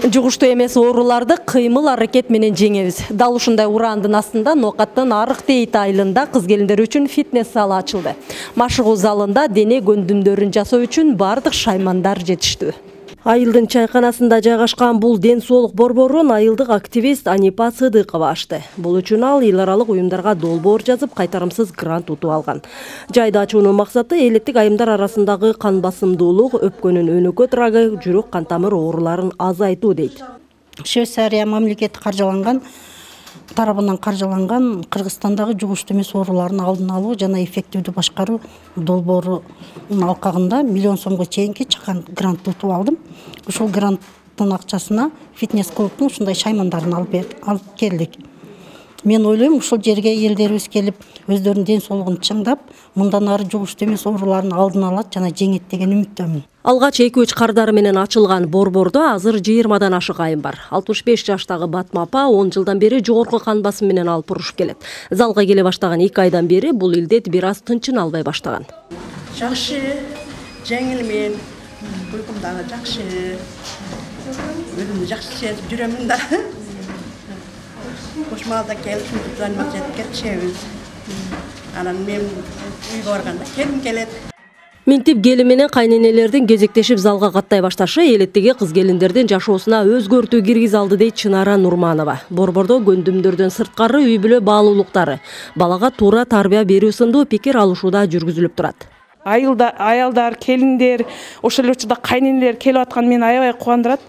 Жугуштуу эмес ооруларды кыймыл аракет менен жеңебиз. Дал ушундай урандын астында Нокаттын Арык Дейт айылында кыз келиндер үчүн фитнес залы ачылды. Машыгуу залында дене көндүмдөрүн жасоо үчүн бардык шаймандар жетиштүү. Айылдын чайканасында жайгашкан бул ден соолук борборун айылдык активист Анипа Сыдыкова ачты. Бул үчүн ал эл аралык уюмдарга долбоор жазып, кайтарымсыз грант утуп алган. Жайды ачуунун максаты элеттик айымдар арасындагы кан басымдуулук, өпкөнүн өнөкөт рагы, жүрөк кан тамыр ооруларын азайтуу дейт. Швейцария мамлекети тарабынан каржыланган Кыргызстандагы жугуштуу эмес оорулардын алдын алуу жана эффективдүү башкаруу долбоорунун алкагында миллион сомго чейинки чакан грант утуп алдым. Ушул гранттын акчасына фитнес-клубтун ушундай шаймандарын алып келдик. Мен ойлойм, ушул жерге элдерибиз келип, өздөрүнүн ден соолугун чыңдап, мындан ары жугуштуу эмес оорулардын алдын алат жана жеңет деген үмүттөмүн. Алгач 2-3 кардары менен ачылган борбордо азыр 20дан ашык айым бар. 65 жаштагы Батма апа 10 жылдан бери жогорку кан басым менен алып урушуп келет. Залга келе баштаган 2 айдан бери бул илдет бир аз тынчын албай баштаган. Жакшы, жеңилмен, уйкум дагы жакшы. Өзүмдү жакшы сезип жүрөмүн да. Кошмалда келип, заниматься кетчебиз. Анан мен үйгө барганда келим келет. Минтип кели менен кайненелердин кезектешип залга каттай башташы элеттиги кыз келиндердин жашоосуна өзгөртүү киргизе алды дейт Чынара Нурманова. Борбордо көндүмдөрдөн сырткары үй бүлө баалуулуктары, балага туура тарбия берүү сындуу пикир алышууда жүргүзүлүп турат. Аялдар, келиндер, ошол эле учурда кайненелер келип аткан мени аябай кубандырат.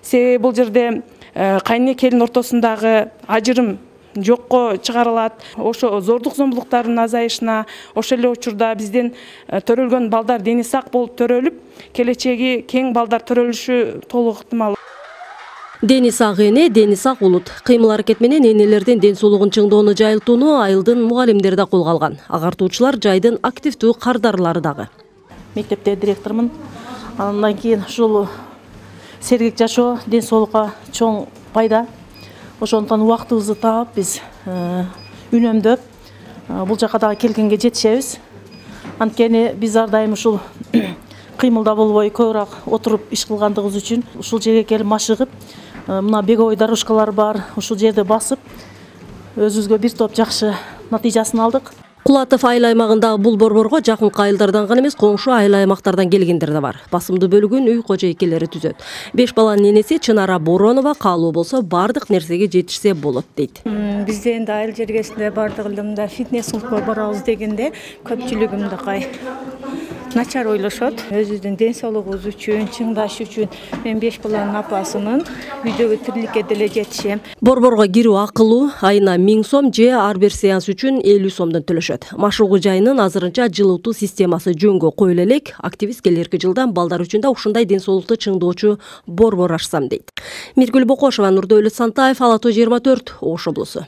Себеби бул жерде кайнене келин ортосундагы ажырым жокко чыгарылат. Ошо зордук зомбулуктардын азайышына, ошол эле учурда бизден төрөлгөн балдар дени сак болуп төрөлүп, келечеги кең балдар төрөлүшү толук ыктымал. Дени сак эне, дени сак улут. Кыймыл аракет менен энелердин ден соолугун чыңдоону жайылтууну айылдын мугалимдери да колго алган. Агартуучулар жайдын активдүү кардарлары дагы. Мектепте директормун. Андан кийин ушул сергек жашоо ден соолукка чоң пайда. Ошондон убактыбызды таап биз үнөмдөп бул жака дагы келгенге жетишебиз. Анткени биз ар дайым ушул кыймылда болбой көбүрөөк отуруп иш кылгандыгыбыз үчүн ушул жерге келип машыгып, мына беговой дорожкалар бар, ушул жерде басып өзүбүзгө бир топ жакшы натыйжасын алдык. Кулатов айыл аймагындагы бул борборго жакынкы айылдардан гана эмес, коңшу айыл аймактардан келгендер да бар. Басымдуу бөлүгүн үй кожойкелери түзөт. 5 баланын энеси Чынара Боронова каалоо болсо бардык нерсеге жетишсе болот дейт. Бизде энди айыл жергесинде бардыгында фитнес-клубка барабыз дегенде көпчүлүгүмдү начар ойлошот. Өзүбүздүн ден соолугубуз үчүн, чыңдаш үчүн мен 5 баланын апасымын. Үйдөгү тириликке деле жетишем. Борборго кирүү акылуу, айына 1000 сом же ар бир сеанс үчүн 50 сомдон төлөшөт. Машыгуу жайынын азырынча жылытуу системасы жөнгө коюла элек. Активист келерки жылдан балдар үчүн да ушундай ден соолукту чыңдоочу борбор ачсам дейт. Миргүл Бокошова, Нурдөөлөт Сантаев, Ала Тоо 24, Ош облусу.